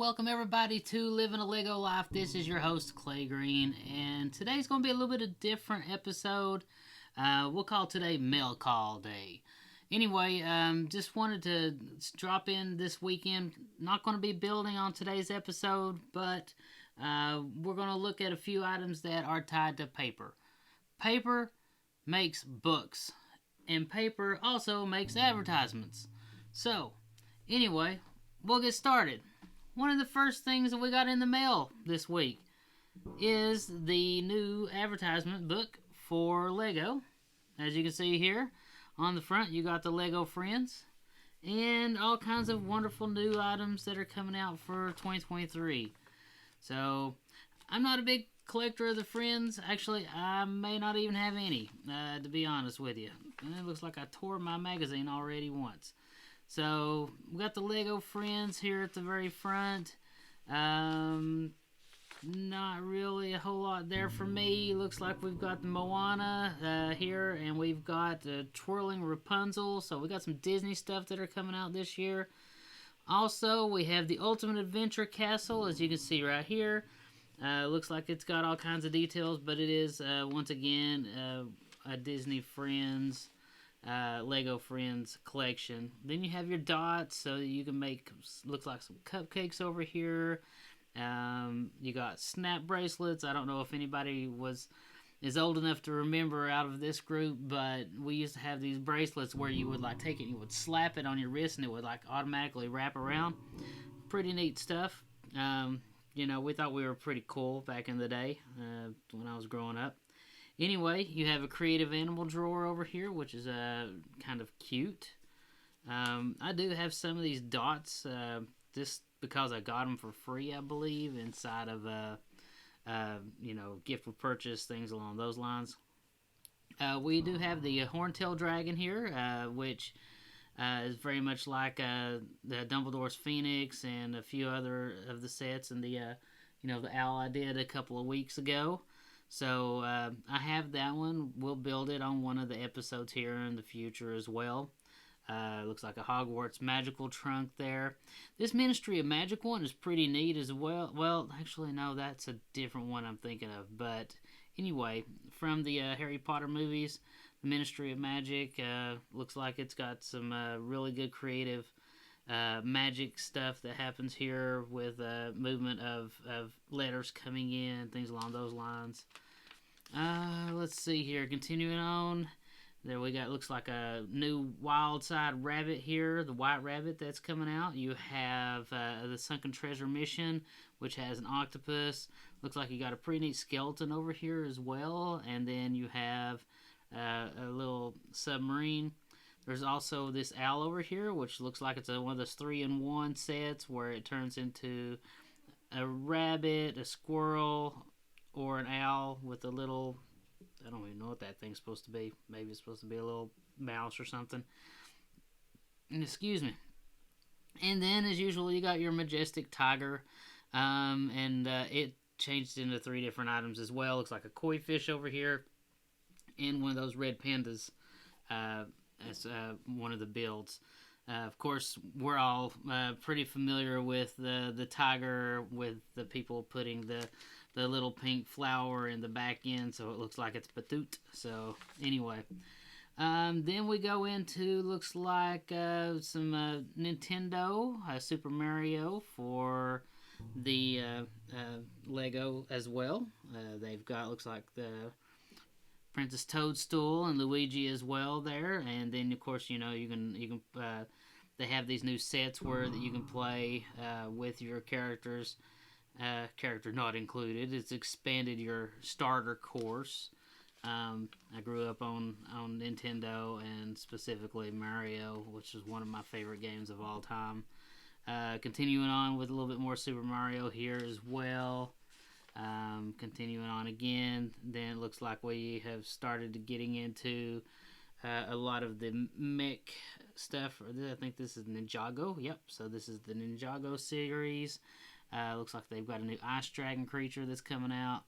welcome everybody to Living a Lego Life. This is your host, Clay Green, and today's going to be a little bit of different episode. We'll call today Mail Call Day. Anyway, just wanted to drop in this weekend. Not going to be building on today's episode, but we're going to look at a few items that are tied to paper. Paper makes books, and paper also makes advertisements. So, anyway, we'll get started. One of the first things that we got in the mail this week is the new advertisement book for Lego. As you can see here on the front, you got the Lego Friends and all kinds of wonderful new items that are coming out for 2023. So, I'm not a big collector of the Friends. Actually, I may not even have any, to be honest with you. It looks like I tore my magazine already once. So, we got the Lego Friends here at the very front. Not really a whole lot there for me. Looks like we've got the Moana here, and we've got Twirling Rapunzel. So, we got some Disney stuff that are coming out this year. Also, we have the Ultimate Adventure Castle, as you can see right here. Looks like it's got all kinds of details, but it is, once again, a Disney Friends Lego Friends collection. Then you have your dots, so you can make, looks like some cupcakes over here. You got snap bracelets. I don't know if anybody is old enough to remember out of this group, but we used to have these bracelets where you would like take it and you would slap it on your wrist and it would like automatically wrap around. Pretty neat stuff. We thought we were pretty cool back in the day when I was growing up. Anyway, you have a creative animal drawer over here, which is kind of cute. I do have some of these dots, just because I got them for free, I believe, inside of gift with purchase, things along those lines. We do have the Horntail Dragon here, which is very much like the Dumbledore's Phoenix and a few other of the sets, and the owl I did a couple of weeks ago. So I have that one. We'll build it on one of the episodes here in the future as well. Looks like a Hogwarts magical trunk there. This Ministry of Magic one is pretty neat as well. Well, actually, no, that's a different one I'm thinking of. But anyway, from the Harry Potter movies, the Ministry of Magic looks like it's got some really good creative magic stuff that happens here with movement of letters coming in, things along those lines. Let's see here. Continuing on. There we got, looks like a new Wild Side Rabbit here, the White Rabbit that's coming out. You have the Sunken Treasure Mission, which has an octopus. Looks like you got a pretty neat skeleton over here as well. And then you have a little submarine. There's also this owl over here, which looks like it's one of those 3-in-1 sets where it turns into a rabbit, a squirrel, or an owl with a little, I don't even know what that thing's supposed to be. Maybe it's supposed to be a little mouse or something. Excuse me. And then, as usual, you got your majestic tiger. And it changed into 3 different items as well. Looks like a koi fish over here. And one of those red pandas as one of the builds. Of course, we're all pretty familiar with the tiger, with the people putting the little pink flower in the back end, so it looks like it's Batoot. So, anyway. Then we go into, looks like some Nintendo, Super Mario for the Lego as well. They've got, looks like the Princess Toadstool and Luigi as well there, and then of course you can they have these new sets where that you can play with your characters, character not included. It's expanded your starter course. I grew up on Nintendo and specifically Mario, which is one of my favorite games of all time. Continuing on with a little bit more Super Mario here as well. Continuing on again, then it looks like we have started getting into a lot of the mech stuff. I think this is Ninjago. Yep, so this is the Ninjago series. Looks like they've got a new Ice Dragon creature that's coming out.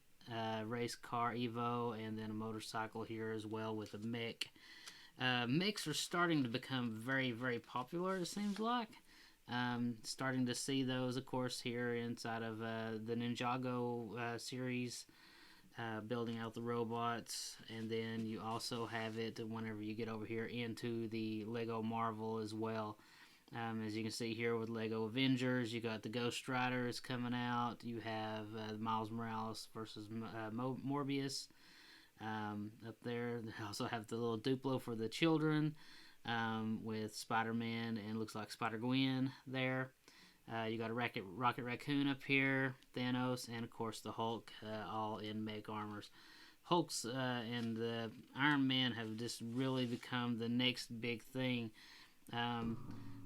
Race car Evo, and then a motorcycle here as well with a mech. Mechs are starting to become very, very popular, it seems like. Starting to see those, of course, here inside of the Ninjago series, building out the robots. And then you also have it whenever you get over here into the Lego Marvel as well. As you can see here with Lego Avengers, you got the Ghost Riders coming out. You have Miles Morales versus Morbius up there. They also have the little Duplo for the children with Spider-Man and looks like Spider-Gwen there. You got a Rocket Raccoon up here, Thanos, and of course the Hulk, all in mech armors. Hulk's and the Iron Man have just really become the next big thing.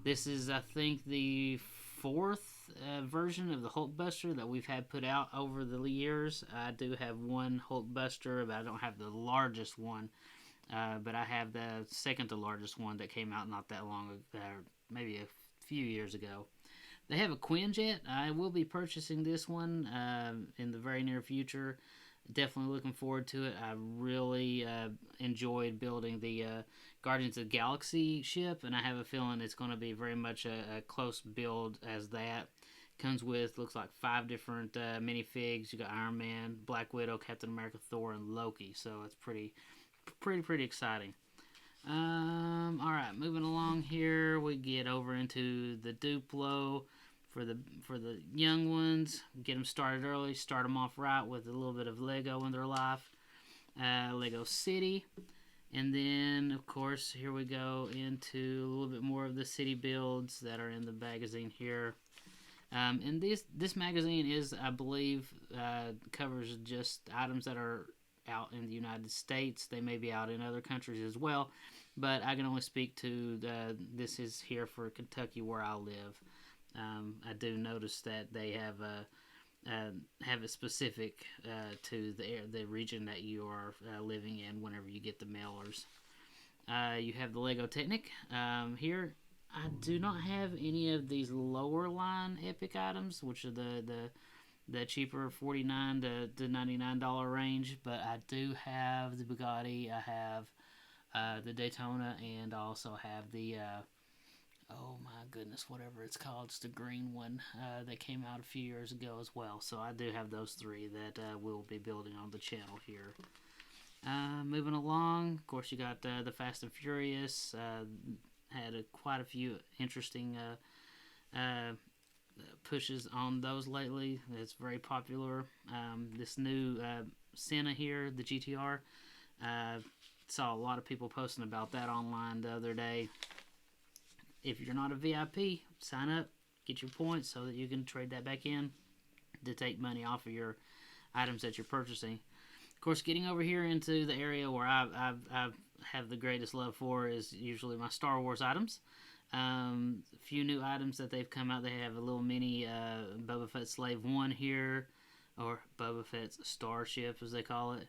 This is, I think, the fourth version of the Hulkbuster that we've had put out over the years. I do have one Hulkbuster, but I don't have the largest one. But I have the second to largest one that came out not that long ago, maybe a few years ago. They have a Quinjet. I will be purchasing this one in the very near future. Definitely looking forward to it. I really enjoyed building the Guardians of the Galaxy ship, and I have a feeling it's going to be very much a close build as that. Comes with, looks like 5 different minifigs. You got Iron Man, Black Widow, Captain America, Thor, and Loki. So it's pretty exciting. Alright, moving along here, we get over into the Duplo for the young ones. Get them started early, start them off right with a little bit of Lego in their life. Lego City. And then, of course, here we go into a little bit more of the city builds that are in the magazine here. And this magazine is, I believe, covers just items that are out in the United States. They may be out in other countries as well, but I can only speak to this is here for Kentucky where I live. I do notice that they have it specific to the region that you are living in whenever you get the mailers. You have the Lego Technic here. I do not have any of these lower line epic items, which are the cheaper $49 to $99 range, but I do have the Bugatti, I have the Daytona, and I also have the oh my goodness, whatever it's called, it's the green one that came out a few years ago as well. So I do have those 3 that we'll be building on the channel here. Moving along, of course you got the Fast and Furious. Had quite a few interesting pushes on those lately. It's very popular. This new Senna here, the GTR, saw a lot of people posting about that online the other day. If you're not a VIP, sign up, get your points so that you can trade that back in to take money off of your items that you're purchasing. Of course, getting over here into the area where I have the greatest love for is usually my Star Wars items. A few new items that they've come out. They have a little mini Boba Fett Slave 1 here, or Boba Fett's Starship as they call it.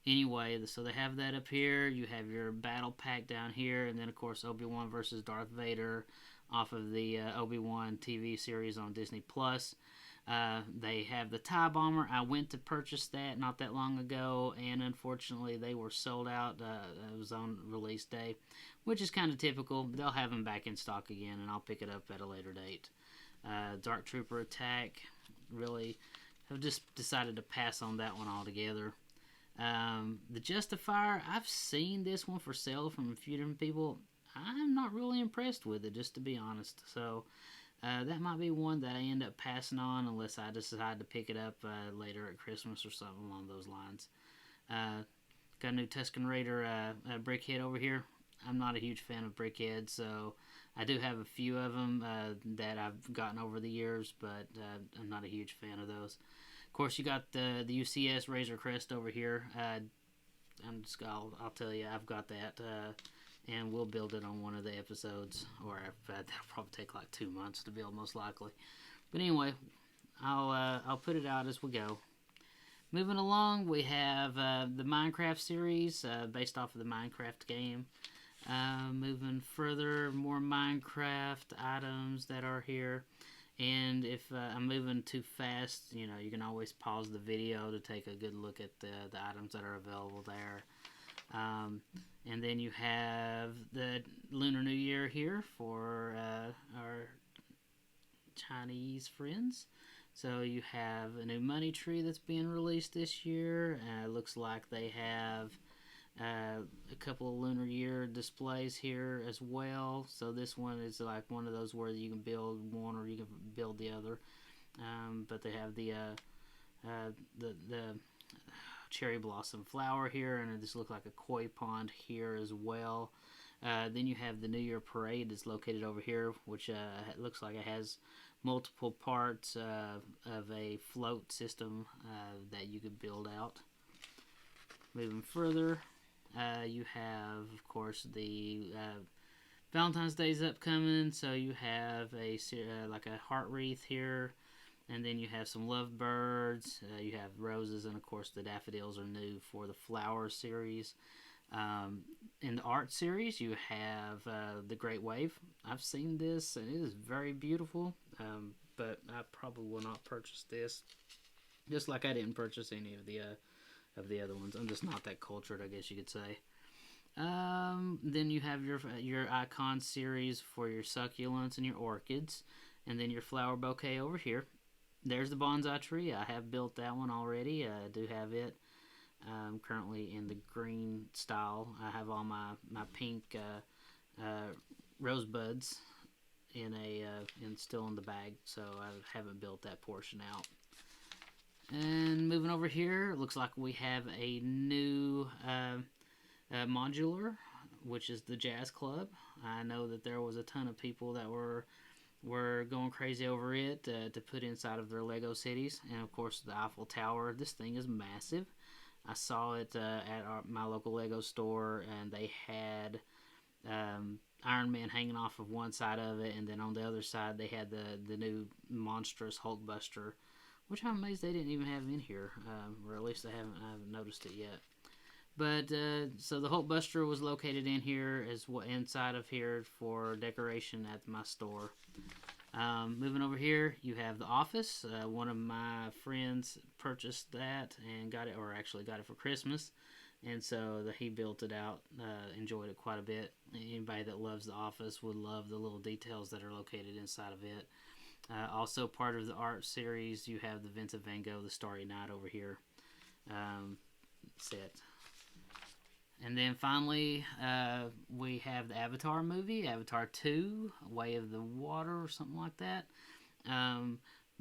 Anyway, so they have that up here. You have your battle pack down here, and then of course Obi-Wan versus Darth Vader off of the Obi-Wan TV series on Disney Plus. They have the TIE Bomber. I went to purchase that not that long ago, and unfortunately they were sold out. It was on release day, which is kind of typical. They'll have them back in stock again, and I'll pick it up at a later date. Dark Trooper Attack. Really have just decided to pass on that one altogether. The Justifier, I've seen this one for sale from a few different people. I'm not really impressed with it, just to be honest. So that might be one that I end up passing on unless I decide to pick it up later at Christmas or something along those lines. Got a new Tusken Raider brickhead over here. I'm not a huge fan of brickheads, so I do have a few of them that I've gotten over the years, but I'm not a huge fan of those. Of course, you got the UCS Razor Crest over here. I'll tell you, I've got that, and we'll build it on one of the episodes, or that'll probably take like 2 months to build, most likely. But anyway, I'll put it out as we go. Moving along, we have the Minecraft series based off of the Minecraft game. Moving further, more Minecraft items that are here. And if I'm moving too fast, you can always pause the video to take a good look at the items that are available there. And then you have the Lunar New Year here for our Chinese friends. So you have a new money tree that's being released this year. Looks like they have a couple of lunar year displays here as well. So this one is like one of those where you can build one or you can build the other. But they have the cherry blossom flower here, and this looks like a koi pond here as well. Then you have the New Year Parade that's located over here, which looks like it has multiple parts of a float system that you could build out. Moving further, you have, of course, the Valentine's Day's upcoming, so you have like a heart wreath here, and then you have some lovebirds, you have roses, and of course the daffodils are new for the flower series. In the art series, you have the Great Wave. I've seen this, and it is very beautiful, but I probably will not purchase this, just like I didn't purchase any of the other ones. I'm just not that cultured, I guess you could say. Then you have your icon series for your succulents and your orchids, and then your flower bouquet over here. There's the bonsai tree. I have built that one already. I do have it currently in the green style. I have all my pink rosebuds in still in the bag, so I haven't built that portion out. And moving over here, it looks like we have a new modular, which is the Jazz Club. I know that there was a ton of people that were going crazy over it to put inside of their Lego cities, and of course the Eiffel Tower. This thing is massive. I saw it at my local Lego store, and they had Iron Man hanging off of one side of it, and then on the other side they had the new monstrous Hulkbuster, which I'm amazed they didn't even have in here, or at least I haven't noticed it yet. But so the Hulkbuster was located in here inside of here for decoration at my store. Moving over here, you have the office. One of my friends purchased that and got it, or actually got it for Christmas, and so he built it out. Enjoyed it quite a bit. Anybody that loves the office would love the little details that are located inside of it. Also, part of the art series, you have the Vincent van Gogh, The Starry Night over here set. And then finally, we have the Avatar movie, Avatar 2, Way of the Water, or something like that.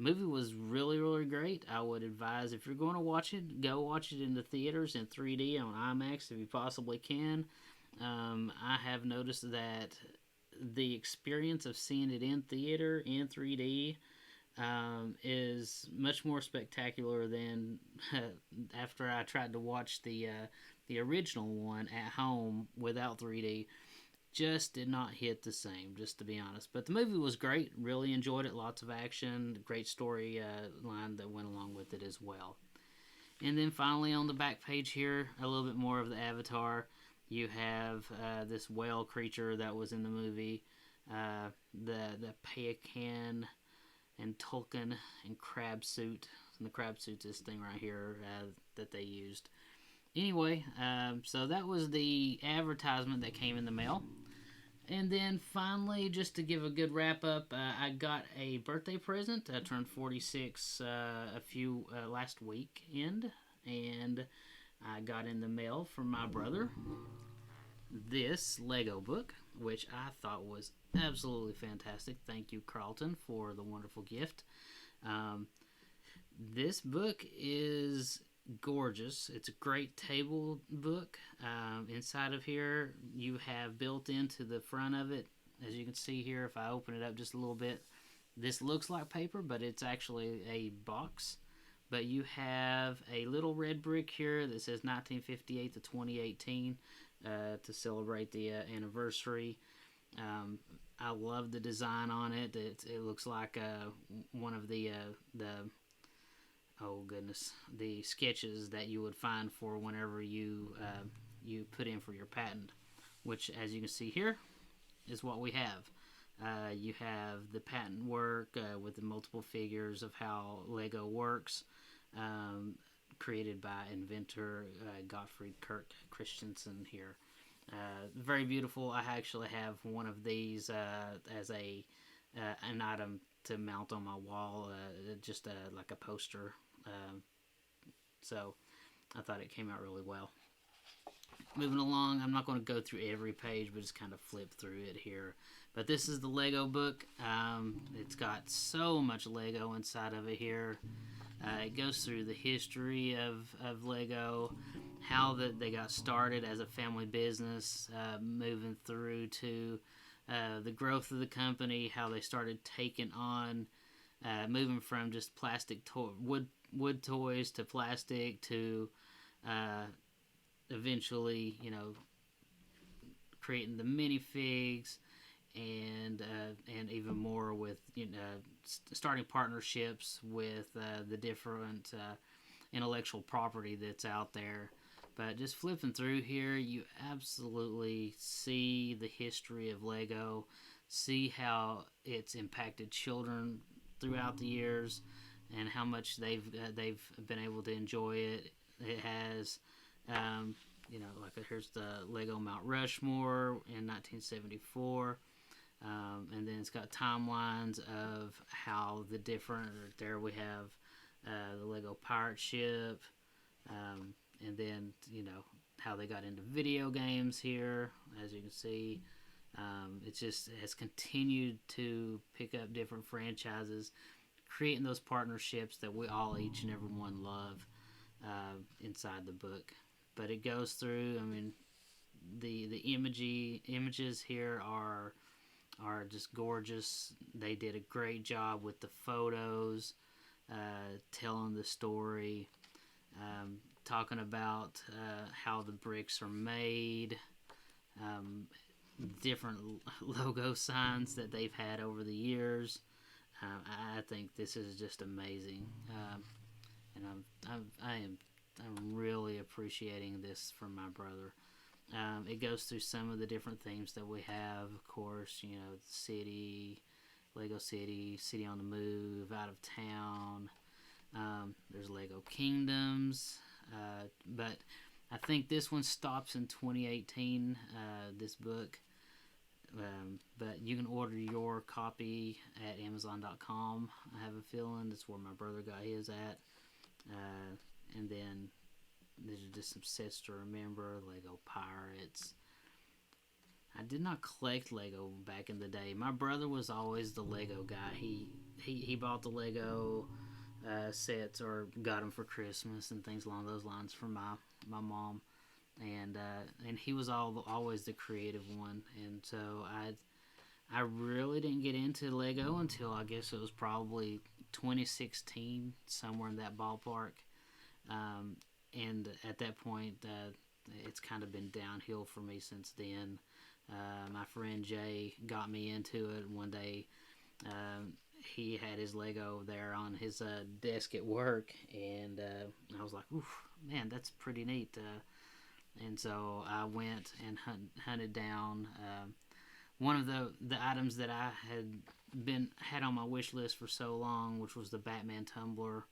Movie was really, really great. I would advise, if you're going to watch it, go watch it in the theaters in 3D on IMAX if you possibly can. I have noticed that the experience of seeing it in theater in 3D is much more spectacular than after I tried to watch the original one at home without 3D. Just did not hit the same, just to be honest. But the movie was great. Really enjoyed it. Lots of action. Great story line that went along with it as well. And then finally on the back page here, a little bit more of the Avatar. You have this whale creature that was in the movie. The Peacan and Tulkun and crab suit. And the crab suit's this thing right here that they used. Anyway, so that was the advertisement that came in the mail. And then finally, just to give a good wrap up, I got a birthday present. I turned 46 last weekend, and I got in the mail from my brother this Lego book, which I thought was absolutely fantastic. Thank you, Carlton, for the wonderful gift. This book is gorgeous. It's a great table book. Inside of here, you have built into the front of it, as you can see here, if I open it up just a little bit, this looks like paper, but it's actually a box. But you have a little red brick here that says 1958 to 2018 to celebrate the anniversary. I love the design on it. It looks like one of the oh goodness, the sketches that you would find for whenever you put in for your patent, which, as you can see here, is what we have. You have the patent work with the multiple figures of how Lego works, created by inventor Gottfried Kirk Christensen here. Very beautiful. I actually have one of these as an item to mount on my wall, just like a poster. So I thought it came out really well. Moving along, I'm not going to go through every page, but just kind of flip through it here. But this is the Lego book. It's got so much Lego inside of it here. It goes through the history of Lego, how they got started as a family business, moving through to the growth of the company, how they started taking on, moving from just plastic wood toys to plastic to eventually, creating the minifigs and even more with starting partnerships with the different intellectual property that's out there. But just flipping through here, you absolutely see the history of Lego, see how it's impacted children throughout the years, and how much they've been able to enjoy it. It has, like here's the Lego Mount Rushmore in 1974. And then it's got timelines of how the different. There we have the Lego pirate ship, and then how they got into video games here. As you can see, it just has continued to pick up different franchises, creating those partnerships that we all, each and every one, love inside the book. But it goes through. I mean, the images here are just gorgeous. They did a great job with the photos, telling the story, talking about how the bricks are made, different logo signs that they've had over the years. I think this is just amazing, and I'm really appreciating this from my brother. It goes through some of the different themes that we have. Of course, the city, Lego City, City on the Move, Out of Town. There's Lego Kingdoms. But I think this one stops in 2018, this book. But you can order your copy at Amazon.com. I have a feeling that's where my brother got his at. And then these are just some sets to remember. Lego Pirates. I did not collect Lego back in the day. My brother was always the Lego guy. He bought the Lego sets or got them for Christmas and things along those lines for my mom. And he was always the creative one. And so I really didn't get into Lego until I guess it was probably 2016, somewhere in that ballpark. And at that point, it's kind of been downhill for me since then. My friend Jay got me into it one day. He had his Lego there on his desk at work, and I was like, "Oof, man, that's pretty neat." And so I went and hunted down one of the items that I had on my wish list for so long, which was the Batman tumbler.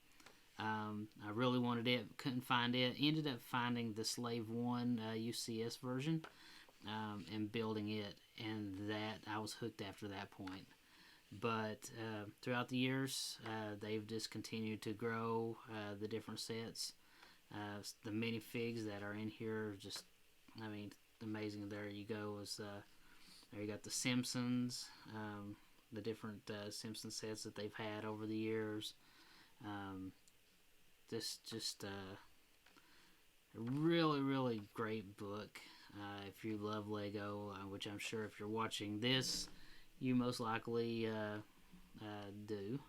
I really wanted it, couldn't find it. Ended up finding the Slave 1 UCS version and building it, and that I was hooked after that point. But throughout the years, they've just continued to grow the different sets. The minifigs that are in here, just, I mean, amazing. There you go. There you got the Simpsons, the different Simpson sets that they've had over the years. Just a really, really great book. If you love Lego, which I'm sure if you're watching this, you most likely do.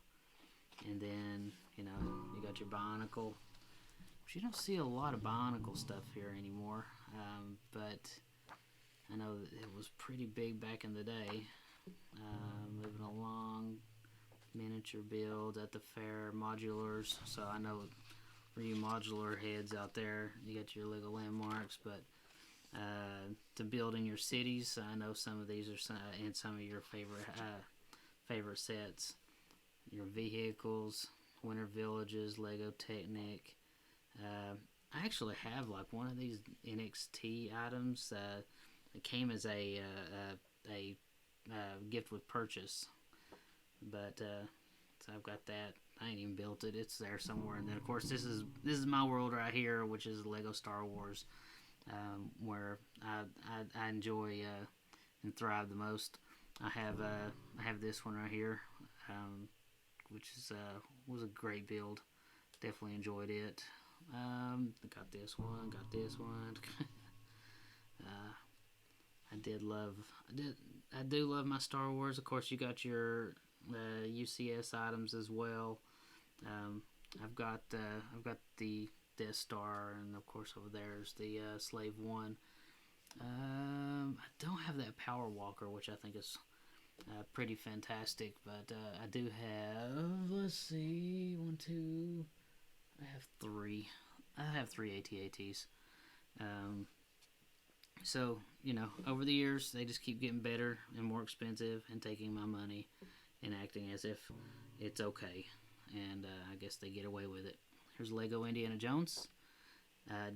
And then, you got your Bionicle. But you don't see a lot of Bionicle stuff here anymore. But I know that it was pretty big back in the day. Moving along, miniature builds at the fair, modulars. So I know for you modular heads out there, you got your Lego landmarks, but to building your cities, I know some of these are in some of your favorite sets. Your vehicles, Winter Villages, Lego Technic. I actually have like one of these NXT items that came as a gift with purchase. But so I've got that. I ain't even built it. It's there somewhere. And then of course this is my world right here, which is Lego Star Wars, where I enjoy and thrive the most. I have this one right here, which is was a great build. Definitely enjoyed it. Got this one. Got this one. uh, I did love. I do love my Star Wars. Of course, you got your UCS items as well. Um, I've got the Death Star, and of course over there's the Slave One. I don't have that Power Walker, which I think is pretty fantastic. But I do have. Let's see, one, two. I have three. I have three AT-ATs. Um, so over the years, they just keep getting better and more expensive, and taking my money and acting as if it's okay. And I guess they get away with it. Here's Lego Indiana Jones,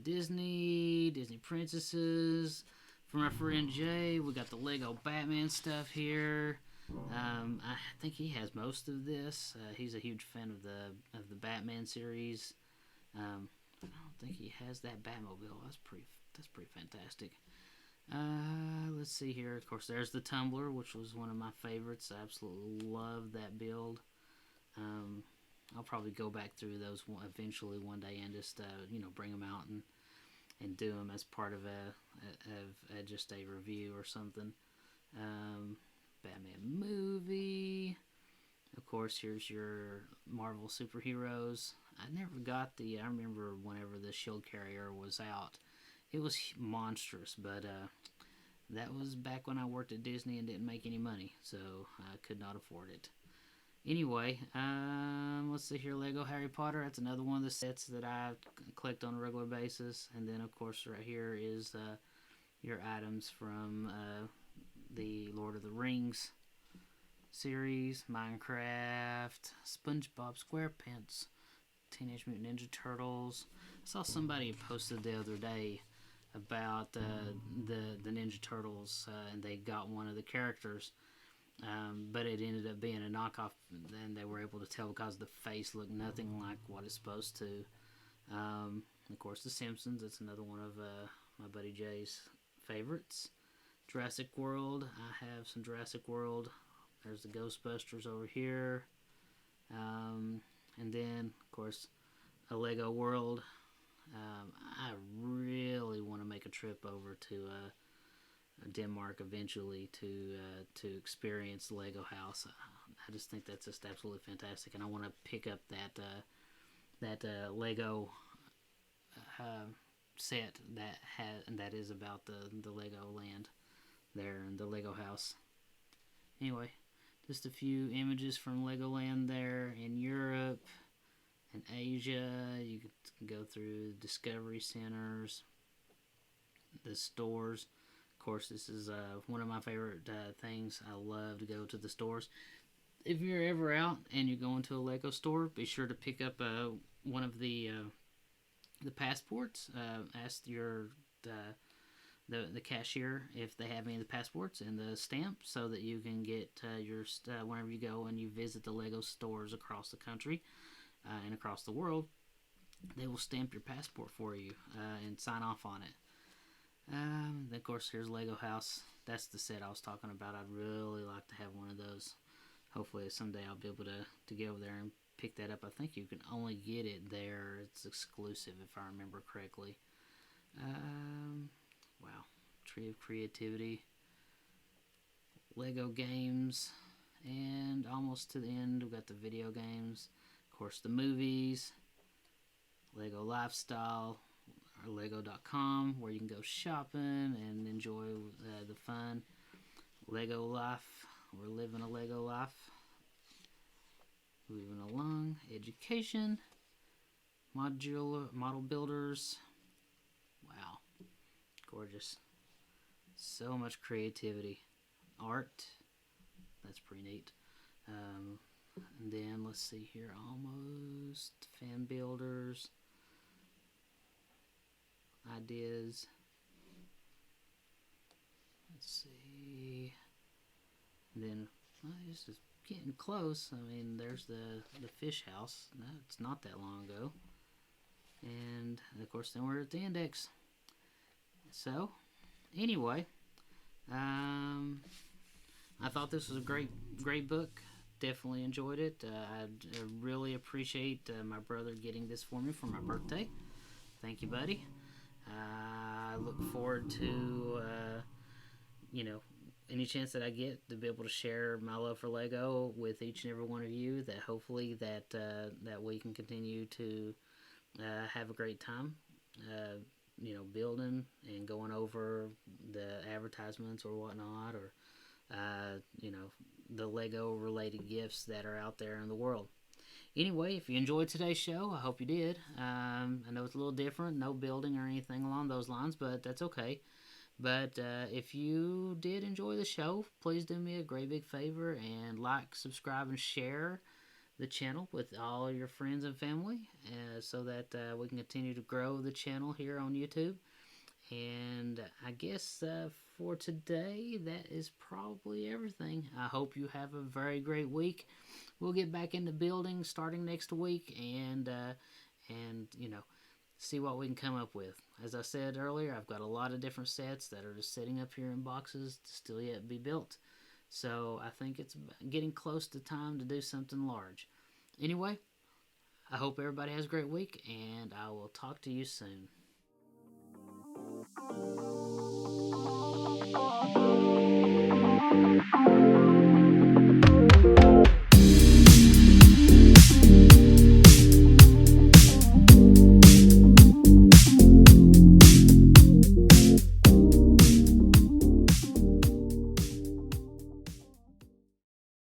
Disney princesses. From our friend Jay, we got the Lego Batman stuff here. I think he has most of this. He's a huge fan of the Batman series. I don't think he has that Batmobile. That's pretty fantastic. Let's see here. Of course, there's the Tumbler, which was one of my favorites. I absolutely love that build. I'll probably go back through those eventually one day and just bring them out and do them as part of a just a review or something. Batman movie. Of course, here's your Marvel superheroes. I never got I remember whenever the Shield Carrier was out, it was monstrous, but that was back when I worked at Disney and didn't make any money, so I could not afford it. Anyway, let's see here. Lego Harry Potter. That's another one of the sets that I collect on a regular basis. And then, of course, right here is your items from the Lord of the Rings series, Minecraft, SpongeBob SquarePants, Teenage Mutant Ninja Turtles. I saw somebody posted the other day about the Ninja Turtles, and they got one of the characters. But it ended up being a knockoff, and they were able to tell because the face looked nothing like what it's supposed to. Of course, The Simpsons. That's another one of my buddy Jay's favorites. Jurassic World. I have some Jurassic World. There's the Ghostbusters over here. And then, of course, a Lego World. I really want to make a trip over to Denmark eventually to experience the Lego house. I just think that's just absolutely fantastic, and I want to pick up that Lego set that is about the Lego land there and the Lego house. Anyway, just a few images from Legoland there in Europe and Asia. You can go through Discovery Centers, the stores. Of course, this is one of my favorite things. I love to go to the stores. If you're ever out and you're going to a Lego store, be sure to pick up one of the passports. Ask the cashier if they have any of the passports and the stamp, so that you can get your whenever you go and you visit the Lego stores across the country and across the world. They will stamp your passport for you and sign off on it. Then of course, here's Lego House. That's the set I was talking about. I'd really like to have one of those. Hopefully someday I'll be able to get over there and pick that up. I think you can only get it there. It's exclusive, if I remember correctly. Wow. Tree of Creativity. Lego games. And almost to the end, we've got the video games. Of course, the movies. Lego Lifestyle. Or Lego.com, where you can go shopping and enjoy the fun. Lego Life. We're living a Lego life. Moving along. Education. Model builders. Wow. Gorgeous. So much creativity. Art. That's pretty neat. And then let's see here. Almost. Fan builders. Ideas. Let's see. And then it's just getting close. I mean, there's the fish house. It's not that long ago. And of course, then we're at the index. So, anyway, I thought this was a great book. Definitely enjoyed it. I really appreciate my brother getting this for me for my birthday. Thank you, buddy. I look forward to you know any chance that I get to be able to share my love for Lego with each and every one of you. That hopefully that we can continue to have a great time. Building and going over the advertisements or whatnot, or the Lego related gifts that are out there in the world. Anyway, if you enjoyed today's show, I hope you did. I know it's a little different, no building or anything along those lines, but that's okay. But if you did enjoy the show, please do me a great big favor and like, subscribe, and share the channel with all your friends and family so that we can continue to grow the channel here on YouTube. And I guess for today, that is probably everything. I hope you have a very great week. We'll get back into building starting next week, and see what we can come up with. As I said earlier, I've got a lot of different sets that are just sitting up here in boxes to still yet be built. So I think it's getting close to time to do something large. Anyway, I hope everybody has a great week, and I will talk to you soon. Thank you.